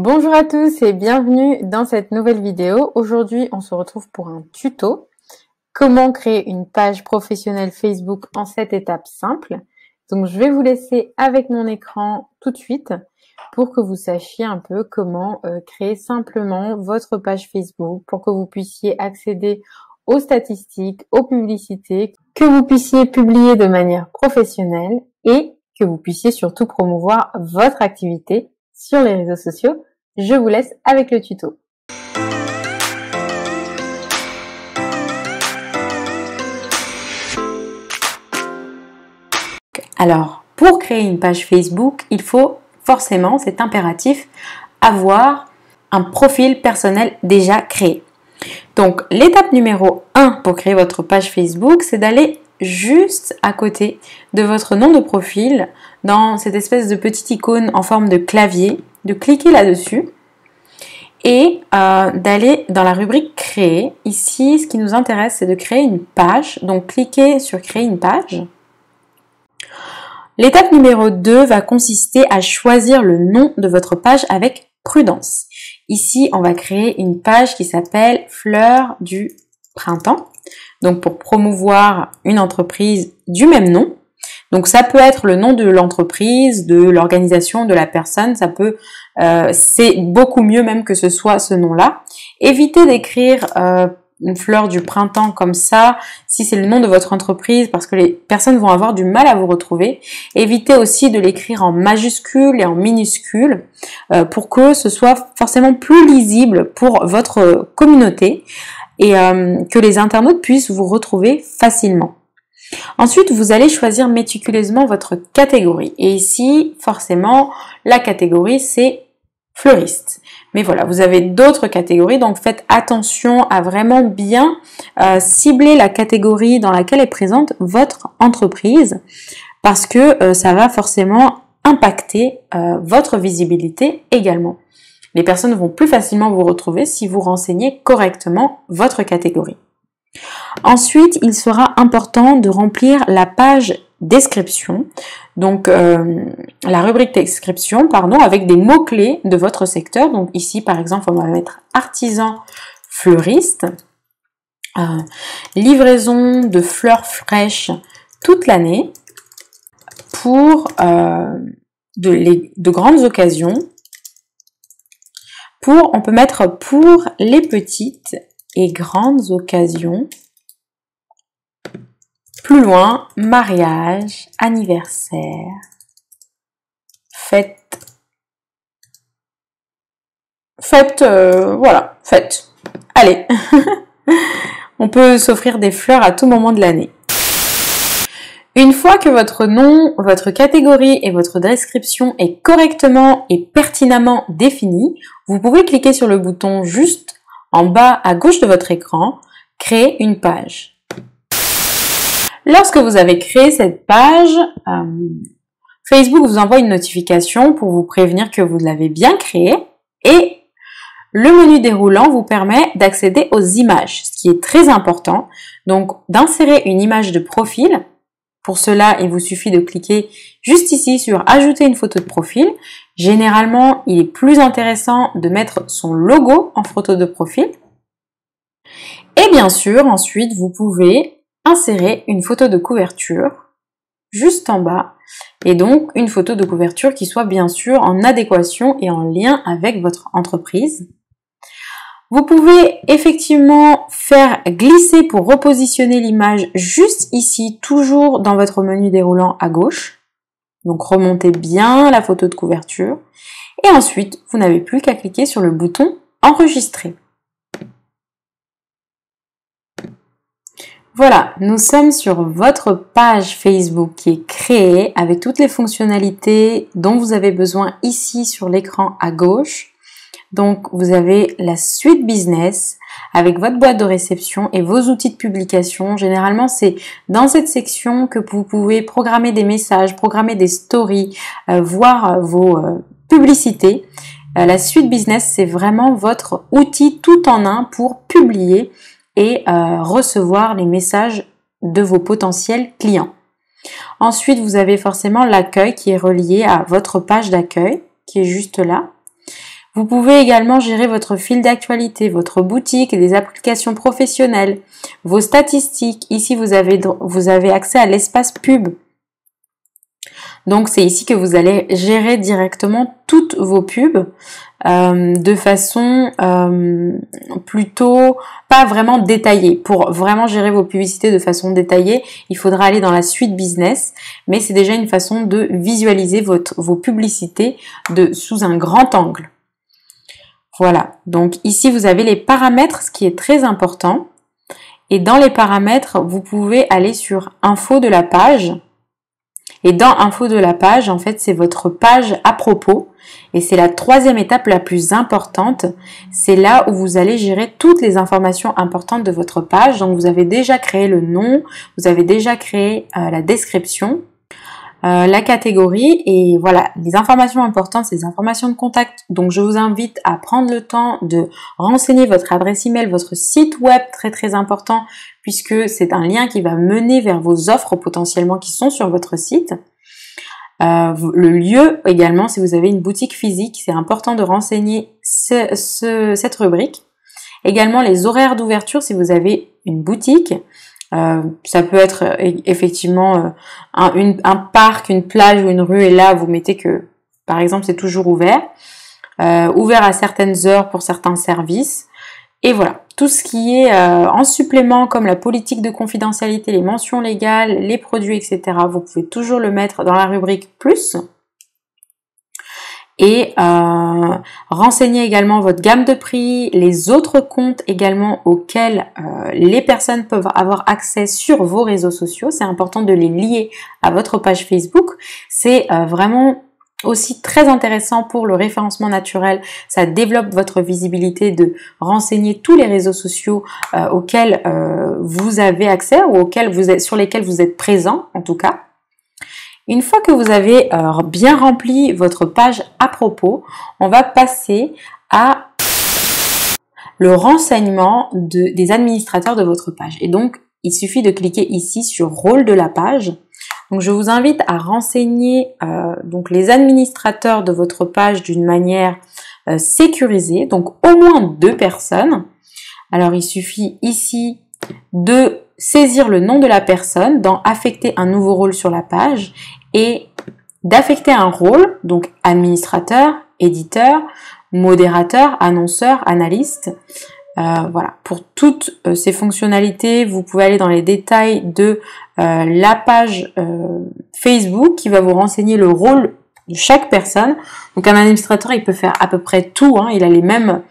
Bonjour à tous et bienvenue dans cette nouvelle vidéo. Aujourd'hui, on se retrouve pour un tuto. Comment créer une page professionnelle Facebook en 7 étapes simples. Donc, je vais vous laisser avec mon écran tout de suite pour que vous sachiez un peu comment créer simplement votre page Facebook pour que vous puissiez accéder aux statistiques, aux publicités, que vous puissiez publier de manière professionnelle et que vous puissiez surtout promouvoir votre activité sur les réseaux sociaux. Je vous laisse avec le tuto. Alors, pour créer une page Facebook, il faut forcément, c'est impératif, avoir un profil personnel déjà créé. Donc, l'étape numéro 1 pour créer votre page Facebook, c'est d'aller juste à côté de votre nom de profil, dans cette espèce de petite icône en forme de clavier, de cliquer là-dessus et d'aller dans la rubrique créer. Ici, ce qui nous intéresse, c'est de créer une page. Donc, cliquez sur créer une page. L'étape numéro 2 va consister à choisir le nom de votre page avec prudence. Ici, on va créer une page qui s'appelle Fleurs du printemps. Donc, pour promouvoir une entreprise du même nom. Donc, ça peut être le nom de l'entreprise, de l'organisation, de la personne. Ça peut, c'est beaucoup mieux même que ce soit ce nom-là. Évitez d'écrire une fleur du printemps comme ça, si c'est le nom de votre entreprise, parce que les personnes vont avoir du mal à vous retrouver. Évitez aussi de l'écrire en majuscule et en minuscule pour que ce soit forcément plus lisible pour votre communauté et que les internautes puissent vous retrouver facilement. Ensuite, vous allez choisir méticuleusement votre catégorie. Et ici, forcément, la catégorie, c'est fleuriste. Mais voilà, vous avez d'autres catégories, donc faites attention à vraiment bien cibler la catégorie dans laquelle est présente votre entreprise, parce que ça va forcément impacter votre visibilité également. Les personnes vont plus facilement vous retrouver si vous renseignez correctement votre catégorie. Ensuite, il sera important de remplir la page description, donc la rubrique description, pardon, avec des mots-clés de votre secteur. Donc ici, par exemple, on va mettre artisan fleuriste, livraison de fleurs fraîches toute l'année pour de grandes occasions. On peut mettre pour les petites et grandes occasions. Plus loin, mariage, anniversaire, fête. Voilà, fête. Allez, on peut s'offrir des fleurs à tout moment de l'année. Une fois que votre nom, votre catégorie et votre description est correctement et pertinemment définie, vous pouvez cliquer sur le bouton juste en bas à gauche de votre écran, créer une page. Lorsque vous avez créé cette page, Facebook vous envoie une notification pour vous prévenir que vous l'avez bien créée et le menu déroulant vous permet d'accéder aux images, ce qui est très important. Donc, d'insérer une image de profil. Pour cela, il vous suffit de cliquer juste ici sur ajouter une photo de profil. Généralement, il est plus intéressant de mettre son logo en photo de profil. Et bien sûr, ensuite, vous pouvez insérer une photo de couverture juste en bas et donc une photo de couverture qui soit bien sûr en adéquation et en lien avec votre entreprise. Vous pouvez effectivement faire glisser pour repositionner l'image juste ici, toujours dans votre menu déroulant à gauche. Donc remontez bien la photo de couverture et ensuite vous n'avez plus qu'à cliquer sur le bouton enregistrer. Voilà, nous sommes sur votre page Facebook qui est créée avec toutes les fonctionnalités dont vous avez besoin ici sur l'écran à gauche. Donc, vous avez la suite business avec votre boîte de réception et vos outils de publication. Généralement, c'est dans cette section que vous pouvez programmer des messages, programmer des stories, voir vos publicités. La suite business, c'est vraiment votre outil tout en un pour publier et recevoir les messages de vos potentiels clients. Ensuite, vous avez forcément l'accueil qui est relié à votre page d'accueil, qui est juste là. Vous pouvez également gérer votre fil d'actualité, votre boutique et des applications professionnelles, vos statistiques. Ici, vous avez accès à l'espace pub. Donc, c'est ici que vous allez gérer directement toutes vos pubs de façon plutôt pas vraiment détaillée. Pour vraiment gérer vos publicités de façon détaillée, il faudra aller dans la suite business, mais c'est déjà une façon de visualiser vos publicités sous un grand angle. Voilà, donc ici vous avez les paramètres, ce qui est très important. Et dans les paramètres, vous pouvez aller sur Info de la page. Et dans Info de la page, en fait, c'est votre page à propos. Et c'est la troisième étape la plus importante. C'est là où vous allez gérer toutes les informations importantes de votre page. Donc, vous avez déjà créé le nom, vous avez déjà créé la description, la catégorie et voilà, les informations importantes, c'est les informations de contact. Donc, je vous invite à prendre le temps de renseigner votre adresse email, votre site web, très très important, puisque c'est un lien qui va mener vers vos offres potentiellement qui sont sur votre site. Le lieu également, si vous avez une boutique physique, c'est important de renseigner cette rubrique. Également les horaires d'ouverture si vous avez une boutique. Ça peut être effectivement un parc, une plage ou une rue et là vous mettez que par exemple c'est toujours ouvert. Ouvert à certaines heures pour certains services. Et voilà, tout ce qui est en supplément comme la politique de confidentialité, les mentions légales, les produits, etc. Vous pouvez toujours le mettre dans la rubrique plus. Et renseignez également votre gamme de prix, les autres comptes également auxquels les personnes peuvent avoir accès sur vos réseaux sociaux. C'est important de les lier à votre page Facebook. C'est vraiment aussi très intéressant pour le référencement naturel. Ça développe votre visibilité de renseigner tous les réseaux sociaux auxquels vous avez accès ou sur lesquels vous êtes présent en tout cas. Une fois que vous avez bien rempli votre page à propos, on va passer à le renseignement des administrateurs de votre page. Et donc, il suffit de cliquer ici sur rôle de la page. Donc, je vous invite à renseigner donc les administrateurs de votre page d'une manière sécurisée. Donc, au moins 2 personnes. Alors, il suffit ici de saisir le nom de la personne, d'en affecter un nouveau rôle sur la page et d'affecter un rôle, donc administrateur, éditeur, modérateur, annonceur, analyste. Voilà, pour toutes ces fonctionnalités, vous pouvez aller dans les détails de la page Facebook qui va vous renseigner le rôle de chaque personne. Donc un administrateur, il peut faire à peu près tout, hein, il a les mêmes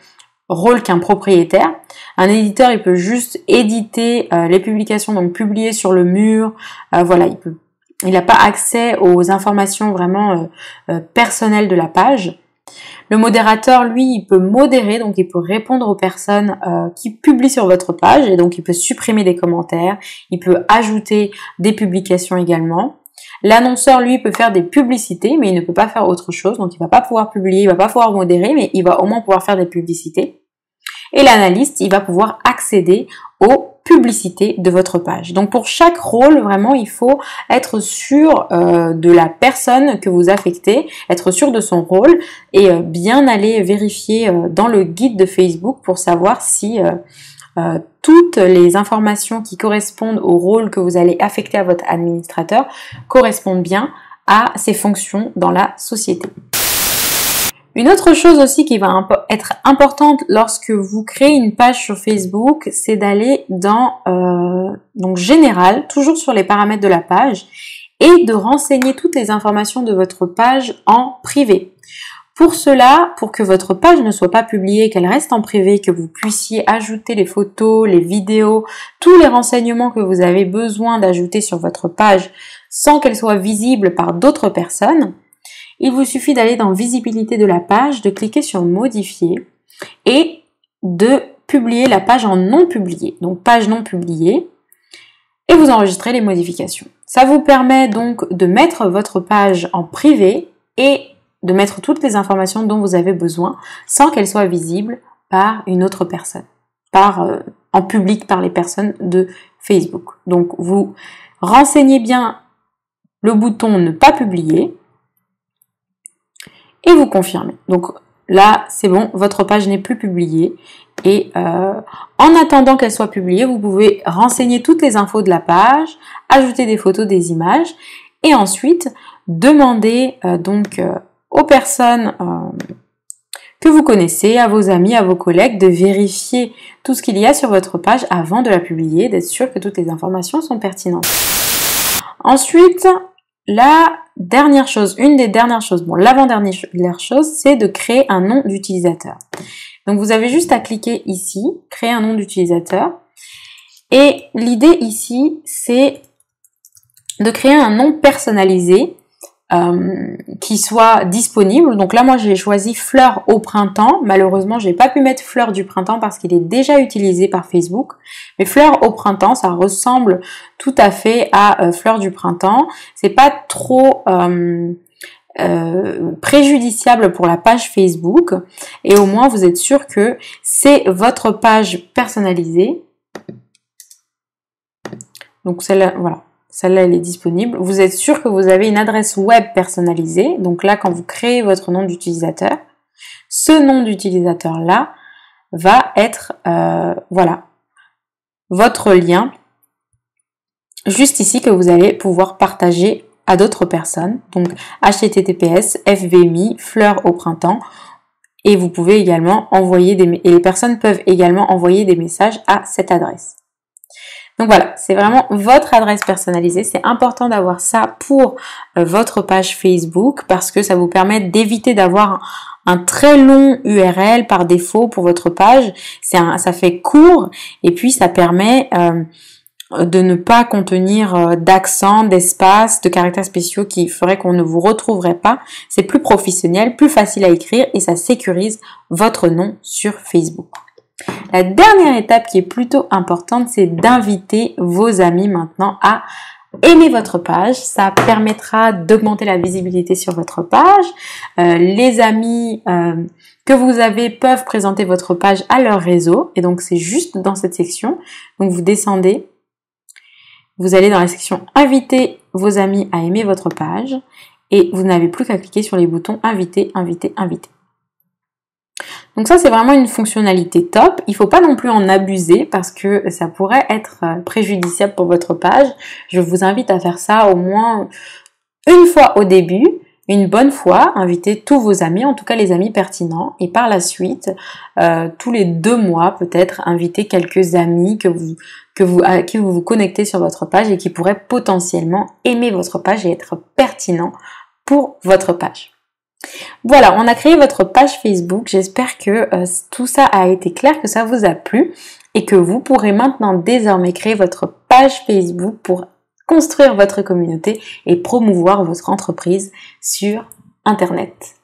rôles qu'un propriétaire. Un éditeur, il peut juste éditer les publications, donc publier sur le mur. Voilà, il n'a pas accès aux informations vraiment personnelles de la page. Le modérateur, lui, il peut modérer, donc il peut répondre aux personnes qui publient sur votre page et donc il peut supprimer des commentaires, il peut ajouter des publications également. L'annonceur, lui, peut faire des publicités, mais il ne peut pas faire autre chose, donc il va pas pouvoir publier, il va pas pouvoir modérer, mais il va au moins pouvoir faire des publicités. Et l'analyste, il va pouvoir accéder aux publicités de votre page. Donc pour chaque rôle, vraiment, il faut être sûr de la personne que vous affectez, être sûr de son rôle et bien aller vérifier dans le guide de Facebook pour savoir si toutes les informations qui correspondent au rôle que vous allez affecter à votre administrateur correspondent bien à ses fonctions dans la société. Une autre chose aussi qui va être importante lorsque vous créez une page sur Facebook, c'est d'aller dans donc général, toujours sur les paramètres de la page, et de renseigner toutes les informations de votre page en privé. Pour cela, pour que votre page ne soit pas publiée, qu'elle reste en privé, que vous puissiez ajouter les photos, les vidéos, tous les renseignements que vous avez besoin d'ajouter sur votre page sans qu'elle soit visible par d'autres personnes, il vous suffit d'aller dans visibilité de la page, de cliquer sur modifier et de publier la page en non publié. Donc page non publiée et vous enregistrez les modifications. Ça vous permet donc de mettre votre page en privé et de mettre toutes les informations dont vous avez besoin sans qu'elles soient visibles par une autre personne, en public par les personnes de Facebook. Donc vous renseignez bien le bouton ne pas publier et vous confirmez. Donc là, c'est bon, votre page n'est plus publiée. Et en attendant qu'elle soit publiée, vous pouvez renseigner toutes les infos de la page, ajouter des photos, des images, et ensuite demander aux personnes que vous connaissez, à vos amis, à vos collègues, de vérifier tout ce qu'il y a sur votre page avant de la publier, d'être sûr que toutes les informations sont pertinentes. Ensuite, la dernière chose, une des dernières choses, bon, l'avant-dernière chose, c'est de créer un nom d'utilisateur. Donc, vous avez juste à cliquer ici, créer un nom d'utilisateur. Et l'idée ici, c'est de créer un nom personnalisé qui soit disponible. Donc là, moi, j'ai choisi Fleur au printemps. Malheureusement, j'ai pas pu mettre Fleur du printemps parce qu'il est déjà utilisé par Facebook. Mais Fleur au printemps, ça ressemble tout à fait à Fleur du printemps. C'est pas trop préjudiciable pour la page Facebook. Et au moins, vous êtes sûr que c'est votre page personnalisée. Donc celle-là, voilà. Celle-là, elle est disponible. Vous êtes sûr que vous avez une adresse web personnalisée. Donc là, quand vous créez votre nom d'utilisateur, ce nom d'utilisateur-là va être, voilà, votre lien juste ici que vous allez pouvoir partager à d'autres personnes. Donc https FVMI Fleur au printemps. Et vous pouvez également envoyer et les personnes peuvent également envoyer des messages à cette adresse. Donc voilà, c'est vraiment votre adresse personnalisée. C'est important d'avoir ça pour votre page Facebook parce que ça vous permet d'éviter d'avoir un très long URL par défaut pour votre page. Ça fait court et puis ça permet de ne pas contenir d'accents, d'espaces, de caractères spéciaux qui feraient qu'on ne vous retrouverait pas. C'est plus professionnel, plus facile à écrire et ça sécurise votre nom sur Facebook. La dernière étape qui est plutôt importante, c'est d'inviter vos amis maintenant à aimer votre page. Ça permettra d'augmenter la visibilité sur votre page. Les amis que vous avez peuvent présenter votre page à leur réseau. Et donc, c'est juste dans cette section. Donc, vous descendez. Vous allez dans la section « Inviter vos amis à aimer votre page » et vous n'avez plus qu'à cliquer sur les boutons « Inviter, inviter, inviter ». Donc ça, c'est vraiment une fonctionnalité top. Il ne faut pas non plus en abuser parce que ça pourrait être préjudiciable pour votre page. Je vous invite à faire ça au moins une fois au début, une bonne fois, inviter tous vos amis, en tout cas les amis pertinents, et par la suite, tous les 2 mois peut-être, inviter quelques amis à qui vous vous connectez sur votre page et qui pourraient potentiellement aimer votre page et être pertinents pour votre page. Voilà, on a créé votre page Facebook. J'espère que tout ça a été clair, que ça vous a plu et que vous pourrez maintenant désormais créer votre page Facebook pour construire votre communauté et promouvoir votre entreprise sur Internet.